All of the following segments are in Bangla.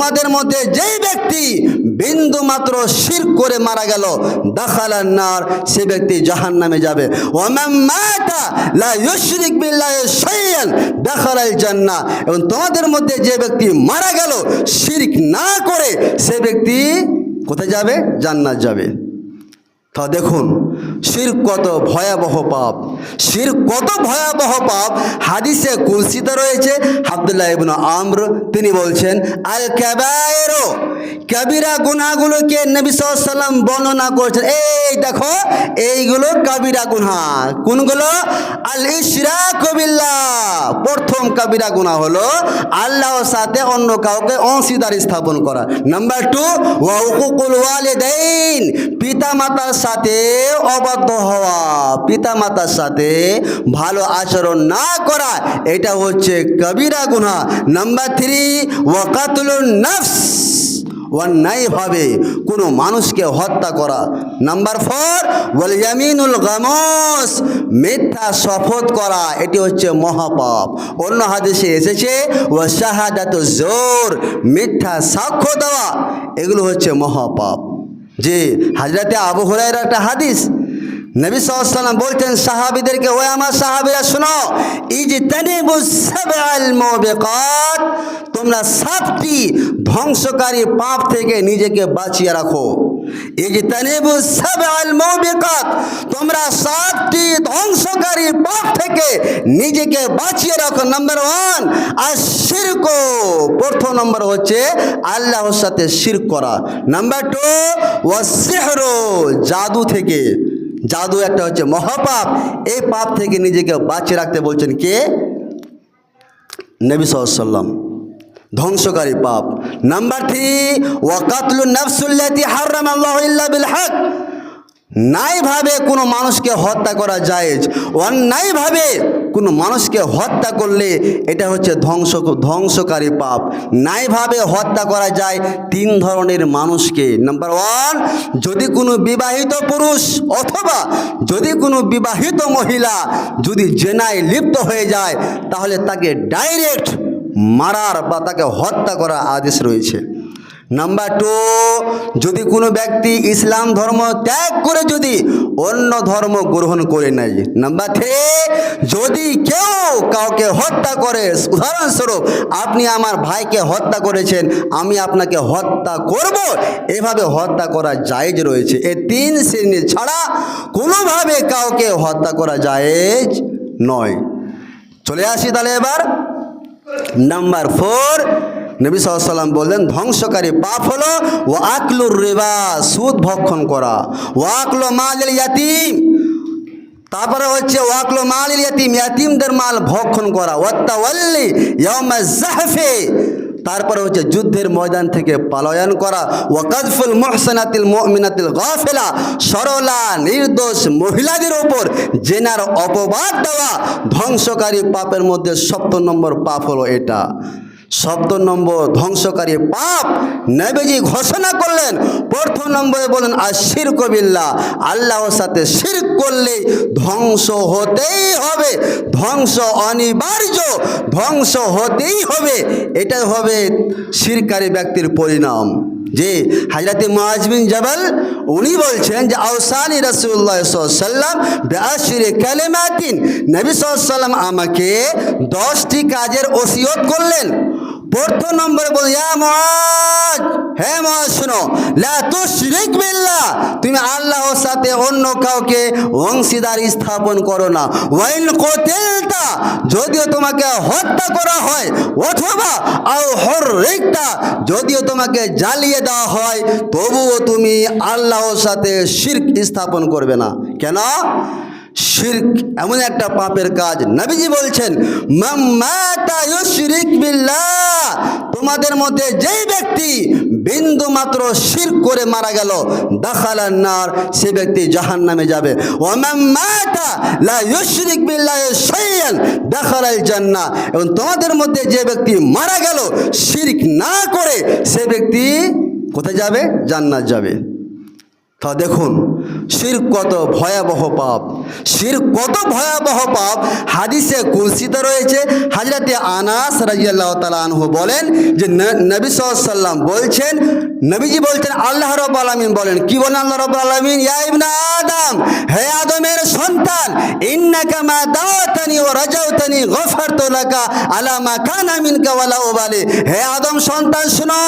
তোমাদের মধ্যে যেই ব্যক্তি বিন্দু মাত্র শিরক করে মারা গেল দাখালান নার, সে ব্যক্তি জাহান্নামে যাবে। ওয়া মান মাতা লা ইউশরিক বিল্লাহি শাইআন দাখালাল জান্নাহ, এবং তোমাদের মধ্যে যে ব্যক্তি মারা গেল শিরক না করে, সে ব্যক্তি কোথায় যাবে? জান্নাত যাবে। তা দেখুন শিরক কত ভয়াবহ পাপ, শিরক কত ভয়াবহ পাপ। হাদিসে কুলসিতে রয়েছে, আব্দুল্লাহ ইবনে আমর তিনি বলছেন, আল কাবায়েরু, কবিরা গুনাহগুলোকে নবী সাল্লাল্লাহু আলাইহি ওয়াসাল্লাম বর্ণনা করেছেন। এই দেখো এইগুলো কবিরা গুনাহ। কোনগুলো? আল ইশরাকু বিল্লাহ, প্রথম কবিরা গুনাহ হলো আল্লাহর সাথে অন্য কাউকে অংশীদার স্থাপন করা। নাম্বার 2 ওয়া হুকুকুল ওয়ালিদাইন, পিতামাতার সাথে অবাধ্য হওয়া, পিতামাতার সাথে ভালো আচরণ না করা, এটা হচ্ছে কবিরা গুনাহ। নাম্বার 3 ওয়া কাতলুন নফস, অন্যায়ভাবে কোনো মানুষকে হত্যা করা। নাম্বার 4 ওয়াল ইয়ামিনুল গামুস, মিথ্যা শপথ করা, এটি হচ্ছে মহাপাপ। অন্য হাদিসে এসেছে ওয়া শাহাদাতু জোর, মিথ্যা সাক্ষ্য দেওয়া, এগুলো হচ্ছে মহাপাপ। যে হযরতে আবু হুরায়রার একটা হাদিস, নবী সাল্লাল্লাহু আলাইহি ওয়াসাল্লাম বলতেন সাহাবীদেরকে, ওই আমার সাহাবীরা শোনো, ইজতানিবুস সাবআল মুবিকাত, তোমরা 7টি ধ্বংসকারী পাপ থেকে নিজেকে বাঁচিয়ে রাখো। ইজতানিবুস সাবআল মুবিকাত, তোমরা 7টি ধ্বংসকারী পাপ থেকে নিজেকে বাঁচিয়ে রাখো। নাম্বার 1 আশ-শিরকু, প্রথম নম্বর হচ্ছে আল্লাহর সাথে শিরক করা। নাম্বার 2 ওয়াস-সিহরু, জাদু থেকে, জাদু একটা হচ্ছে মহাপাপ। এই পাপ থেকে নিজেকে বাঁচিয়ে রাখতে বলছেন কে? নবী সাল্লাল্লাহু আলাইহি ওয়াসাল্লাম, ধ্বংসকারী পাপ। নাম্বার 3 ওয়া কাতলুন নাফসুল্লাতী হারামাল্লাহু ইল্লা বিল হক, ন্যায়ভাবে কোনো মানুষকে হত্যা করা জায়েজ, অন্যায়ভাবে কোনো মানুষকে হত্যা করলে এটা হচ্ছে ধ্বংসকারী পাপ। ন্যায়ভাবে হত্যা করা যায় 3 ধরনের মানুষকে। নাম্বার 1, যদি কোনো বিবাহিত পুরুষ অথবা যদি কোনো বিবাহিত মহিলা যদি জেনায় লিপ্ত হয়ে যায়, তাহলে তাকে ডাইরেক্ট মারার বা তাকে হত্যা করার আদেশ রয়েছে। নাম্বার 2, যদি কোনো ব্যক্তি ইসলাম ধর্ম ত্যাগ করে যদি অন্য ধর্ম গ্রহণ করে নেয়। নাম্বার 3, যদি কেউ কাউকে হত্যা করে, উদাহরণস্বরূপ আপনি আমার ভাইকে হত্যা করেছেন, আমি আপনাকে হত্যা করব, এভাবে হত্যা করা জায়েজ রয়েছে। এই 3 শ্রেণী ছাড়া কোনোভাবে কাউকে হত্যা করা জায়েজ নয়। চলে আসি তাহলে এবার নাম্বার 4, নবী সাল্লাল্লাহু আলাইহি ওয়াসাল্লাম বললেন ধ্বংসকারী পাপ হলো ওয়া আকলুর রিবা, সুদ ভক্ষণ করা, ওয়া আকলু মালিল ইয়াতীম, তারপরে হচ্ছে ওয়া আকলু মালিল ইয়াতীম, ইয়াতীমদের মাল ভক্ষণ করা, ওয়া তাওয়াল্লি ইয়াউমাজ যাহফি, তারপরে হচ্ছে যুদ্ধের ময়দান থেকে পলায়ন করা, ওয়া কাযফুল মুহসানাতিল মুমিনাতিল গাফিলা, সরলা নির্দোষ মহিলাদের উপর জেনার অপবাদ দেওয়া ধ্বংসকারী পাপের মধ্যে 7 নম্বর পাপ হলো এটা। 7 নম্বর ধ্বংসকারী পাপ নবীজি ঘোষণা করলেন। প্রথম নম্বরে বলেন আশ-শিরকু বিল্লাহ, আল্লাহর সাথে শিরক করলে ধ্বংস হতেই হবে, ধ্বংস অনিবার্য, ধ্বংস হতেই হবে। এটাই হবে শিরকারী ব্যক্তির পরিণাম। যে হযরত মুআয বিন জাবাল উনি বলছেন যে আওসানি রাসূলুল্লাহ সাল্লাল্লাহু আলাইহি ওয়াসাল্লাম বিআশরি কালিমাতিন, নবী সাল্লাল্লাহু আলাইহি ওয়াসাল্লাম আমাকে 10টি কাজের ওসিয়ত করলেন। প্রথম নম্বরে বলেন ইয়া মুআয, হে মুআয শোনো, লা তুশরিক বিল্লাহ, তুমি আল্লাহর সাথে অন্য কাউকে অংশীদার স্থাপন করো না। ওয়াইন কুতিলতা, যদিও তোমাকে হত্যা করা হয়, অথবা আও হুররিকতা, যদিও তোমাকে জ্বালিয়ে দেওয়া হয়, তবুও তুমি আল্লাহর সাথে শিরক স্থাপন করবে না। কেন? শিরক এমন একটা পাপের কাজ, নবীজি বলছেন মান মাতা ইউশরিক বিল্লাহ, তোমাদের মধ্যে যেই ব্যক্তি বিন্দু মাত্র শিরক করে মারা গেল দাখালান নার, সে ব্যক্তি জাহান্নামে যাবে। ওয়া মান মাতা লা ইউশরিক বিল্লাহি শাইআন দাখালাল জান্নাহ, এবং তোমাদের মধ্যে যে ব্যক্তি মারা গেল শিরক না করে, সে ব্যক্তি কোথায় যাবে? জান্নাত যাবে। তা দেখুন শিরক কত ভয়াবহ পাপ, শিরক কত ভয়াবহ পাপ। হাদিসে কুদসিতে রয়েছে, হযরতে আনাস রাদিয়াল্লাহু তাআলা আনহু বলেন যে নবী সাল্লাল্লাহু আলাইহি ওয়াসাল্লাম বলছেন, নবীজি বলছেন, আল্লাহ রাব্বুল আলামিন বলেন, কি বলেন আল্লাহ রাব্বুল আলামিন? ইয়া ইবনে আদম, হে আদমের সন্তান, ইন্নাকা মা দাওয়াতানি ওয়া রাজাউতানি গফারতু লাকা আলা মা কানা মিনকা ওয়ালা উবালি। হে আদম সন্তান শুনো,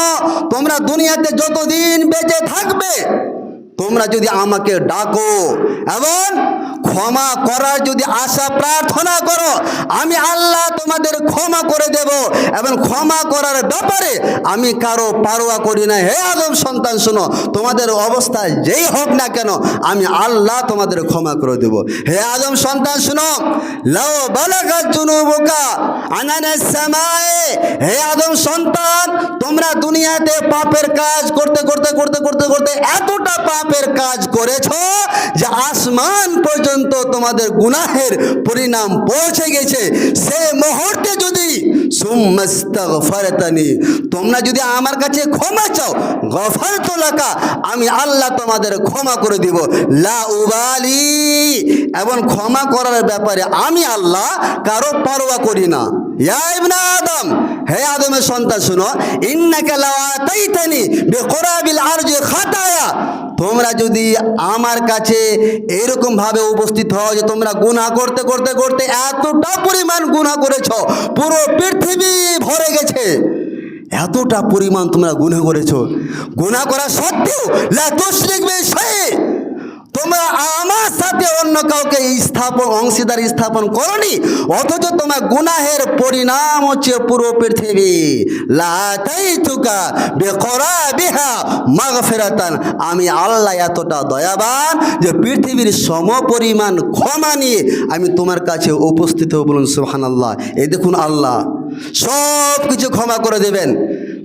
তোমরা দুনিয়াতে যতদিন বেঁচে থাকবে, তোমরা যদি আমাকে ডাকো এবং ক্ষমা করার যদি আশা প্রার্থনা করো, আমি আল্লাহ তোমাদের ক্ষমা করে দেব এবং ক্ষমা করার ব্যাপারে আমি কারো পারোয়া করি না। হে আদম সন্তান শোনো, তোমাদের অবস্থা যেই হোক না কেন, আমি আল্লাহ তোমাদের ক্ষমা করে দেব। হে আদম সন্তান শোনো, লাউ বালাগাত জুনুবুকা আনানাস সামায়ে। হে আদম সন্তান, তোমরা দুনিয়াতে পাপের কাজ করতে করতে করতে করতে করতে এতটা পাপের কাজ করেছো যে আসমান পর্যন্ত তোমাদের গুনাহের পরিণাম পৌঁছে গেছে। সে মুহূর্তে যদি সুম্মাস্তাগফারতানি, তোমরা যদি আমার কাছে ক্ষমা চাও, গফারতু লাকা, আমি আল্লাহ তোমাদের ক্ষমা করে দিব। লা উবালি, এবং ক্ষমা করার ব্যাপারে আমি আল্লাহ কারো পারোয়া করি না। ইয়া ইবনে আদম, হে আদমের সন্তান শুনো, ইন্নাকা লাআতাইতানি বিকুরাবিল আরজি খাতায়া। তোমরা যদি আমার কাছে এরকম ভাবে উপস্থিত হও যে তোমরা গুনাহ করতে করতে করতে এতটা পরিমাণ গুনাহ করেছো, পুরো পৃথিবী ভরে গেছে, এতটা পরিমাণ তোমরা গুনাহ করেছো, গুনাহ করা সত্ত্বেও লা তুশরিক বি শাই, তোমরা আমার সাথে অন্য কাউকে অংশীদার স্থাপন করনি, অথচ তোমার গুনাহের পরিণাম হচ্ছে পুরো পৃথিবী। লা তাইতুকা বিকরাবিহা মাগফিরাতান, আমি আল্লাহ এতটা দয়াবান যে পৃথিবীর সমপরিমাণ ক্ষমা নিয়ে আমি তোমার কাছে উপস্থিত হব। বলুন সুবহানাল্লাহ। এই দেখুন, আল্লাহ সব কিছু ক্ষমা করে দেবেন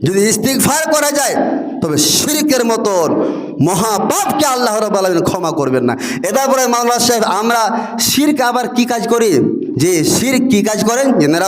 যদি ইস্তিগফার করা যায়, তবে শিরকের মতন মহাপাপকে আল্লাহ রাব্বুল আলামিন ক্ষমা করবেন না। এটা পরে মাওলানা সাহেব, আমরা শিরক আবার কি কাজ করি, যে শিরক কি কাজ করেন জেনারা